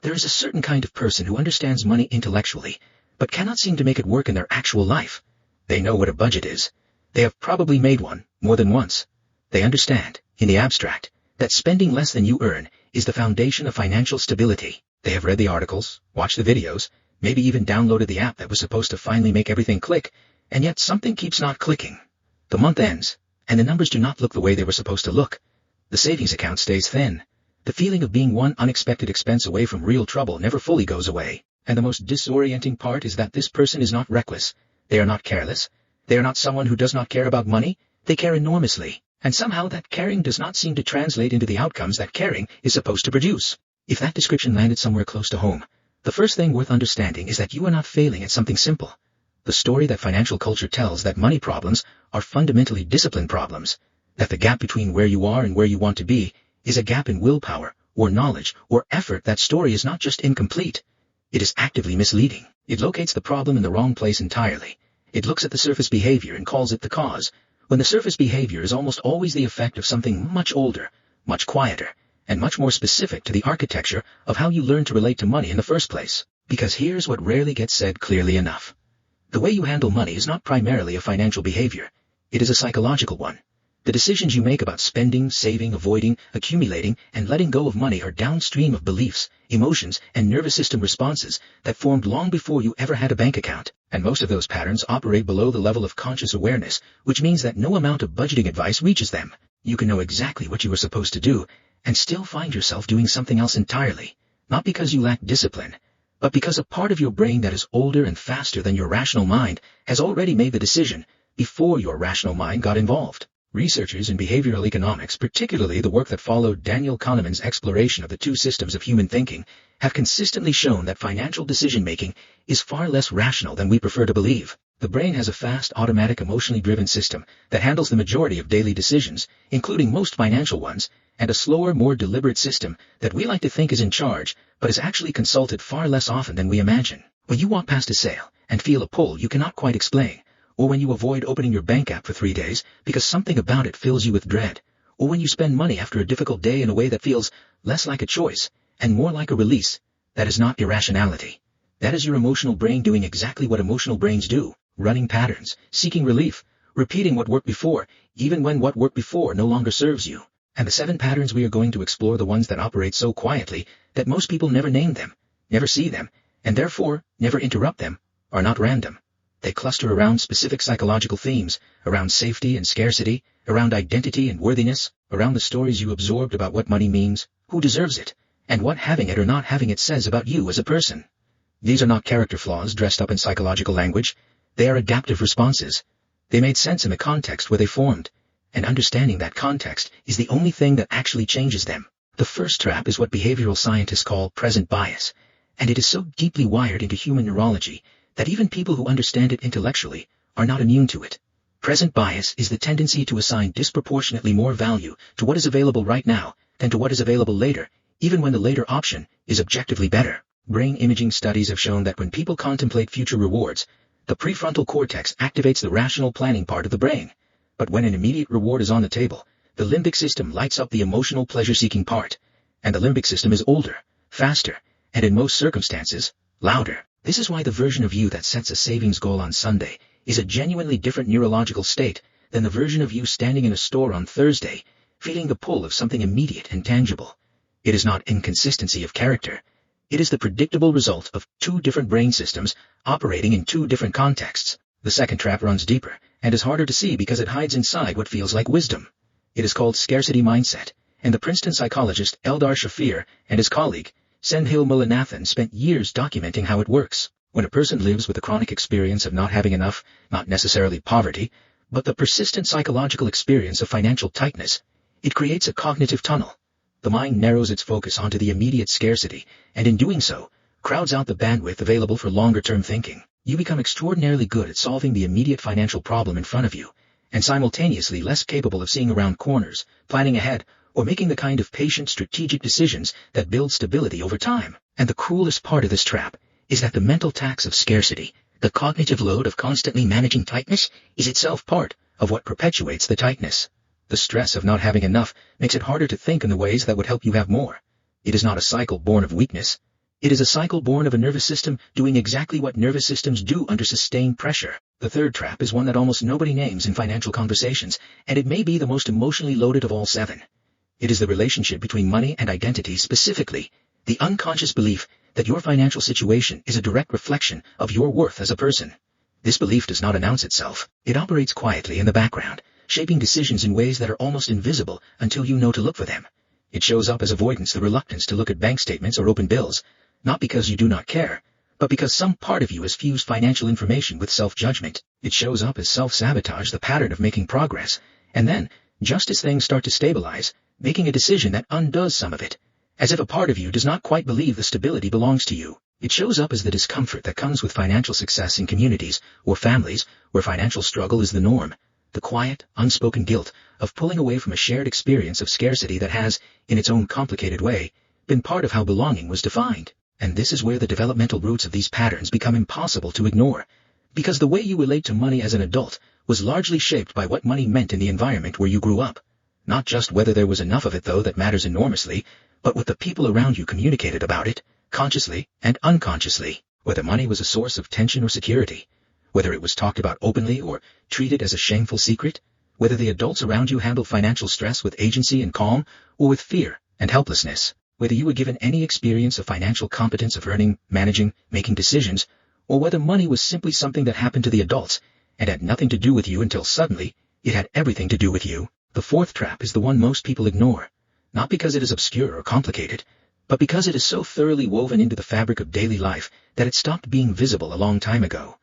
There is a certain kind of person who understands money intellectually, but cannot seem to make it work in their actual life. They know what a budget is. They have probably made one, more than once. They understand, in the abstract, that spending less than you earn is the foundation of financial stability. They have read the articles, watched the videos, maybe even downloaded the app that was supposed to finally make everything click, and yet something keeps not clicking. The month ends, and the numbers do not look the way they were supposed to look. The savings account stays thin. The feeling of being one unexpected expense away from real trouble never fully goes away. And the most disorienting part is that this person is not reckless. They are not careless. They are not someone who does not care about money. They care enormously. And somehow that caring does not seem to translate into the outcomes that caring is supposed to produce. If that description landed somewhere close to home, the first thing worth understanding is that you are not failing at something simple. The story that financial culture tells that money problems are fundamentally discipline problems, that the gap between where you are and where you want to be is a gap in willpower, or knowledge, or effort. That story is not just incomplete. It is actively misleading. It locates the problem in the wrong place entirely. It looks at the surface behavior and calls it the cause, when the surface behavior is almost always the effect of something much older, much quieter, and much more specific to the architecture of how you learn to relate to money in the first place. Because here's what rarely gets said clearly enough. The way you handle money is not primarily a financial behavior. It is a psychological one. The decisions you make about spending, saving, avoiding, accumulating, and letting go of money are downstream of beliefs, emotions, and nervous system responses that formed long before you ever had a bank account. And most of those patterns operate below the level of conscious awareness, which means that no amount of budgeting advice reaches them. You can know exactly what you are supposed to do, and still find yourself doing something else entirely. Not because you lack discipline, but because a part of your brain that is older and faster than your rational mind has already made the decision before your rational mind got involved. Researchers in behavioral economics, particularly the work that followed Daniel Kahneman's exploration of the two systems of human thinking, have consistently shown that financial decision-making is far less rational than we prefer to believe. The brain has a fast, automatic, emotionally driven system that handles the majority of daily decisions, including most financial ones, and a slower, more deliberate system that we like to think is in charge, but is actually consulted far less often than we imagine. When you walk past a sale and feel a pull you cannot quite explain, or when you avoid opening your bank app for 3 days because something about it fills you with dread, or when you spend money after a difficult day in a way that feels less like a choice and more like a release, that is not irrationality. That is your emotional brain doing exactly what emotional brains do, running patterns, seeking relief, repeating what worked before, even when what worked before no longer serves you. And the 7 patterns we are going to explore, the ones that operate so quietly that most people never name them, never see them, and therefore never interrupt them, are not random. They cluster around specific psychological themes, around safety and scarcity, around identity and worthiness, around the stories you absorbed about what money means, who deserves it, and what having it or not having it says about you as a person. These are not character flaws dressed up in psychological language. They are adaptive responses. They made sense in the context where they formed, and understanding that context is the only thing that actually changes them. The first trap is what behavioral scientists call present bias, and it is so deeply wired into human neurology that even people who understand it intellectually are not immune to it. Present bias is the tendency to assign disproportionately more value to what is available right now than to what is available later, even when the later option is objectively better. Brain imaging studies have shown that when people contemplate future rewards, the prefrontal cortex activates the rational planning part of the brain. But when an immediate reward is on the table, the limbic system lights up the emotional pleasure-seeking part, and the limbic system is older, faster, and in most circumstances, louder. This is why the version of you that sets a savings goal on Sunday is a genuinely different neurological state than the version of you standing in a store on Thursday, feeling the pull of something immediate and tangible. It is not inconsistency of character. It is the predictable result of 2 different brain systems operating in 2 different contexts. The second trap runs deeper and is harder to see because it hides inside what feels like wisdom. It is called scarcity mindset, and the Princeton psychologist Eldar Shafir and his colleague Senthil Mullainathan spent years documenting how it works. When a person lives with the chronic experience of not having enough, not necessarily poverty, but the persistent psychological experience of financial tightness, it creates a cognitive tunnel. The mind narrows its focus onto the immediate scarcity, and in doing so, crowds out the bandwidth available for longer-term thinking. You become extraordinarily good at solving the immediate financial problem in front of you, and simultaneously less capable of seeing around corners, planning ahead, or making the kind of patient, strategic decisions that build stability over time. And the cruelest part of this trap is that the mental tax of scarcity, the cognitive load of constantly managing tightness, is itself part of what perpetuates the tightness. The stress of not having enough makes it harder to think in the ways that would help you have more. It is not a cycle born of weakness. It is a cycle born of a nervous system doing exactly what nervous systems do under sustained pressure. The third trap is one that almost nobody names in financial conversations, and it may be the most emotionally loaded of all 7. It is the relationship between money and identity, specifically the unconscious belief that your financial situation is a direct reflection of your worth as a person. This belief does not announce itself. It operates quietly in the background, shaping decisions in ways that are almost invisible until you know to look for them. It shows up as avoidance, the reluctance to look at bank statements or open bills, not because you do not care, but because some part of you has fused financial information with self-judgment. It shows up as self-sabotage, the pattern of making progress, and then, just as things start to stabilize, making a decision that undoes some of it, as if a part of you does not quite believe the stability belongs to you. It shows up as the discomfort that comes with financial success in communities or families where financial struggle is the norm, the quiet, unspoken guilt of pulling away from a shared experience of scarcity that has, in its own complicated way, been part of how belonging was defined. And this is where the developmental roots of these patterns become impossible to ignore, because the way you relate to money as an adult was largely shaped by what money meant in the environment where you grew up. Not just whether there was enough of it, though, that matters enormously, but what the people around you communicated about it, consciously and unconsciously. Whether money was a source of tension or security, whether it was talked about openly or treated as a shameful secret, whether the adults around you handled financial stress with agency and calm or with fear and helplessness, whether you were given any experience of financial competence of earning, managing, making decisions, or whether money was simply something that happened to the adults and had nothing to do with you until suddenly it had everything to do with you. The fourth trap is the one most people ignore, not because it is obscure or complicated, but because it is so thoroughly woven into the fabric of daily life that it stopped being visible a long time ago.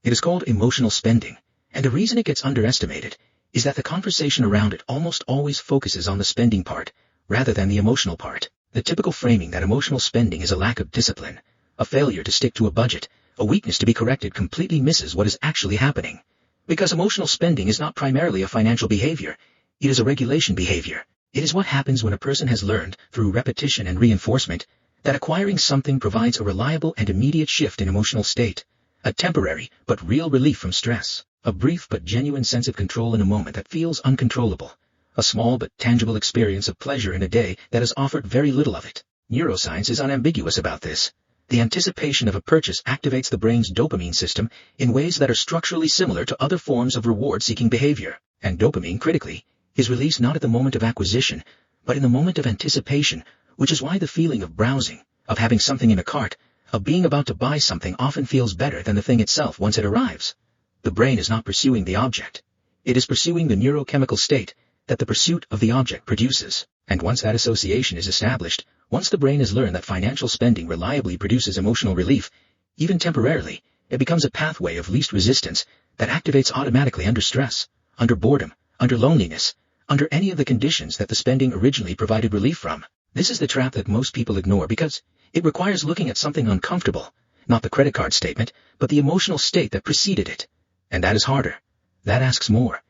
It is called emotional spending, and the reason it gets underestimated is that the conversation around it almost always focuses on the spending part rather than the emotional part. The typical framing that emotional spending is a lack of discipline, a failure to stick to a budget, a weakness to be corrected completely misses what is actually happening. Because emotional spending is not primarily a financial behavior, it is a regulation behavior. It is what happens when a person has learned, through repetition and reinforcement, that acquiring something provides a reliable and immediate shift in emotional state, a temporary but real relief from stress, a brief but genuine sense of control in a moment that feels uncontrollable, a small but tangible experience of pleasure in a day that has offered very little of it. Neuroscience is unambiguous about this. The anticipation of a purchase activates the brain's dopamine system in ways that are structurally similar to other forms of reward-seeking behavior. And dopamine, critically, is released not at the moment of acquisition, but in the moment of anticipation, which is why the feeling of browsing, of having something in a cart, of being about to buy something often feels better than the thing itself once it arrives. The brain is not pursuing the object. It is pursuing the neurochemical state that the pursuit of the object produces. And once that association is established, once the brain has learned that financial spending reliably produces emotional relief, even temporarily, it becomes a pathway of least resistance that activates automatically under stress, under boredom, under loneliness, under any of the conditions that the spending originally provided relief from. This is the trap that most people ignore because it requires looking at something uncomfortable, not the credit card statement, but the emotional state that preceded it. And that is harder. That asks more.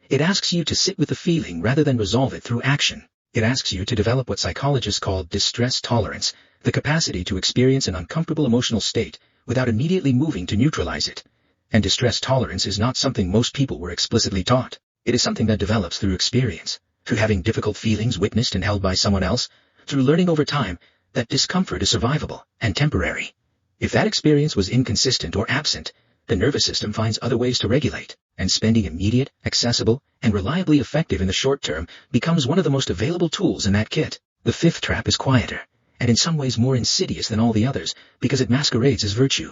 It asks you to sit with the feeling rather than resolve it through action. It asks you to develop what psychologists call distress tolerance, the capacity to experience an uncomfortable emotional state without immediately moving to neutralize it. And distress tolerance is not something most people were explicitly taught. It is something that develops through experience, through having difficult feelings witnessed and held by someone else, through learning over time that discomfort is survivable and temporary. If that experience was inconsistent or absent, the nervous system finds other ways to regulate, and spending immediate, accessible, and reliably effective in the short term becomes one of the most available tools in that kit. The fifth trap is quieter, and in some ways more insidious than all the others because it masquerades as virtue.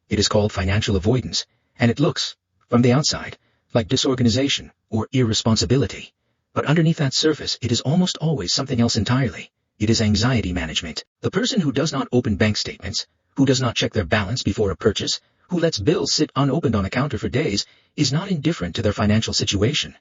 It is called financial avoidance, and it looks, from the outside, like disorganization or irresponsibility. But underneath that surface, it is almost always something else entirely. It is anxiety management. The person who does not open bank statements, who does not check their balance before a purchase, who lets bills sit unopened on a counter for days, is not indifferent to their financial situation.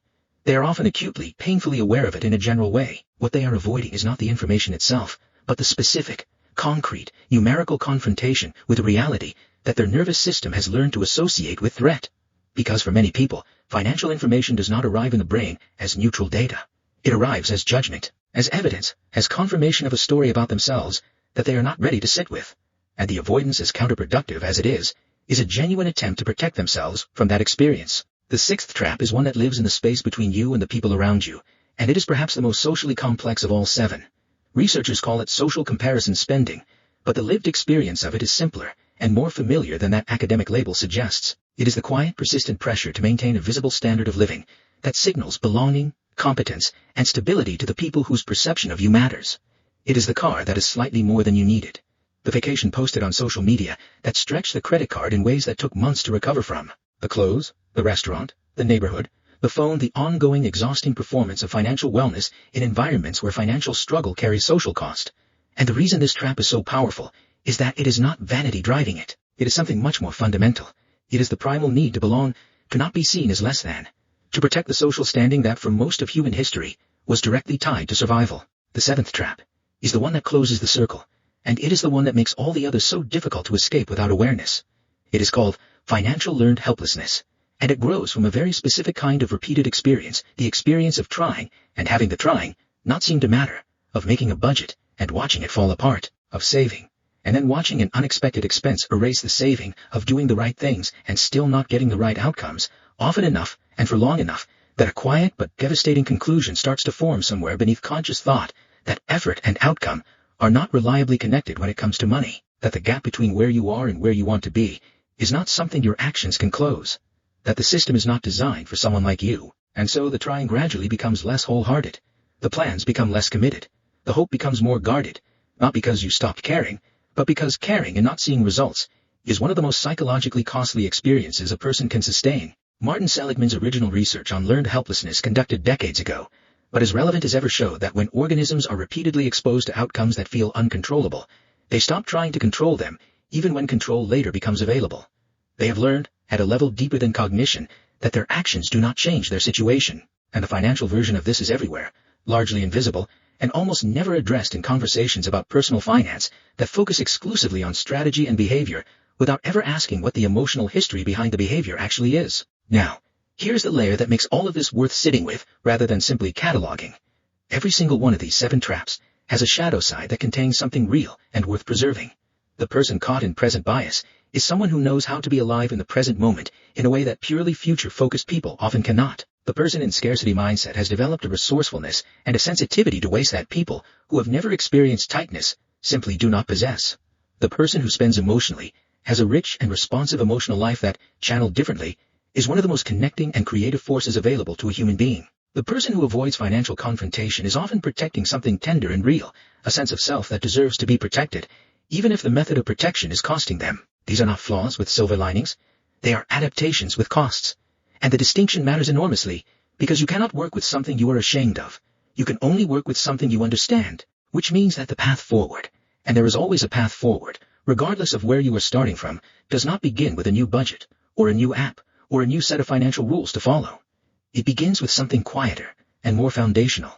They are often acutely, painfully aware of it in a general way. What they are avoiding is not the information itself, but the specific, concrete, numerical confrontation with reality that their nervous system has learned to associate with threat. Because for many people, financial information does not arrive in the brain as neutral data. It arrives as judgment, as evidence, as confirmation of a story about themselves that they are not ready to sit with. And the avoidance, as counterproductive as it is a genuine attempt to protect themselves from that experience. The sixth trap is one that lives in the space between you and the people around you, and it is perhaps the most socially complex of all 7. Researchers call it social comparison spending, but the lived experience of it is simpler and more familiar than that academic label suggests. It is the quiet, persistent pressure to maintain a visible standard of living that signals belonging, competence, and stability to the people whose perception of you matters. It is the car that is slightly more than you needed. The vacation posted on social media that stretched the credit card in ways that took months to recover from. The clothes, the restaurant, the neighborhood, the phone, the ongoing exhausting performance of financial wellness in environments where financial struggle carries social cost. And the reason this trap is so powerful is that it is not vanity driving it. It is something much more fundamental. It is the primal need to belong, to not be seen as less than, to protect the social standing that for most of human history was directly tied to survival. The seventh trap is the one that closes the circle, and it is the one that makes all the others so difficult to escape without awareness. It is called financial learned helplessness, and it grows from a very specific kind of repeated experience, the experience of trying and having the trying not seem to matter, of making a budget and watching it fall apart, of saving, and then watching an unexpected expense erase the saving, of doing the right things and still not getting the right outcomes, often enough and for long enough that a quiet but devastating conclusion starts to form somewhere beneath conscious thought that effort and outcome are not reliably connected when it comes to money, that the gap between where you are and where you want to be is not something your actions can close, that the system is not designed for someone like you, and so the trying gradually becomes less wholehearted, the plans become less committed, the hope becomes more guarded, not because you stopped caring, but because caring and not seeing results is one of the most psychologically costly experiences a person can sustain. Martin Seligman's original research on learned helplessness conducted decades ago, but as relevant as ever, showed that when organisms are repeatedly exposed to outcomes that feel uncontrollable, they stop trying to control them, even when control later becomes available. They have learned, at a level deeper than cognition, that their actions do not change their situation, and the financial version of this is everywhere, largely invisible, and almost never addressed in conversations about personal finance that focus exclusively on strategy and behavior, without ever asking what the emotional history behind the behavior actually is. Now, here's the layer that makes all of this worth sitting with, rather than simply cataloging. Every single one of these 7 traps has a shadow side that contains something real and worth preserving. The person caught in present bias is someone who knows how to be alive in the present moment in a way that purely future-focused people often cannot. The person in scarcity mindset has developed a resourcefulness and a sensitivity to waste that people who have never experienced tightness simply do not possess. The person who spends emotionally has a rich and responsive emotional life that, channeled differently, is one of the most connecting and creative forces available to a human being. The person who avoids financial confrontation is often protecting something tender and real, a sense of self that deserves to be protected, even if the method of protection is costing them. These are not flaws with silver linings. They are adaptations with costs. And the distinction matters enormously, because you cannot work with something you are ashamed of. You can only work with something you understand, which means that the path forward, and there is always a path forward, regardless of where you are starting from, does not begin with a new budget, or a new app, or a new set of financial rules to follow. It begins with something quieter and more foundational.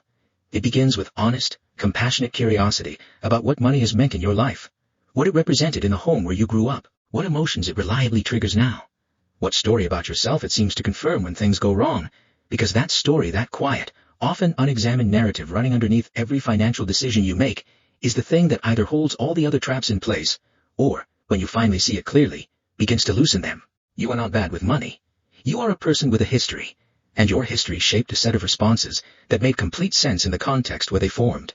It begins with honest, compassionate curiosity about what money has meant in your life, what it represented in the home where you grew up, what emotions it reliably triggers now, what story about yourself it seems to confirm when things go wrong, because that story, that quiet, often unexamined narrative running underneath every financial decision you make, is the thing that either holds all the other traps in place, or, when you finally see it clearly, begins to loosen them. You are not bad with money. You are a person with a history, and your history shaped a set of responses that made complete sense in the context where they formed.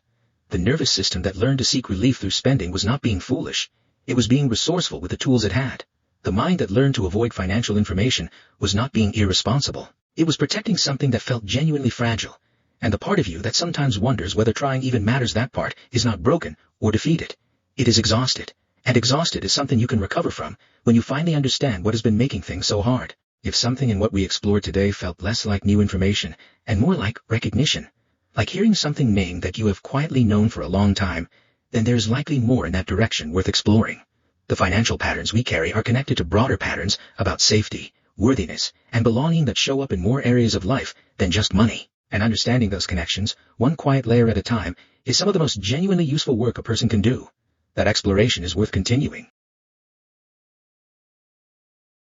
The nervous system that learned to seek relief through spending was not being foolish. It was being resourceful with the tools it had. The mind that learned to avoid financial information was not being irresponsible. It was protecting something that felt genuinely fragile, and the part of you that sometimes wonders whether trying even matters, that part is not broken or defeated. It is exhausted, and exhausted is something you can recover from when you finally understand what has been making things so hard. If something in what we explored today felt less like new information and more like recognition, like hearing something named that you have quietly known for a long time, then there is likely more in that direction worth exploring. The financial patterns we carry are connected to broader patterns about safety, worthiness, and belonging that show up in more areas of life than just money. And understanding those connections, one quiet layer at a time, is some of the most genuinely useful work a person can do. That exploration is worth continuing.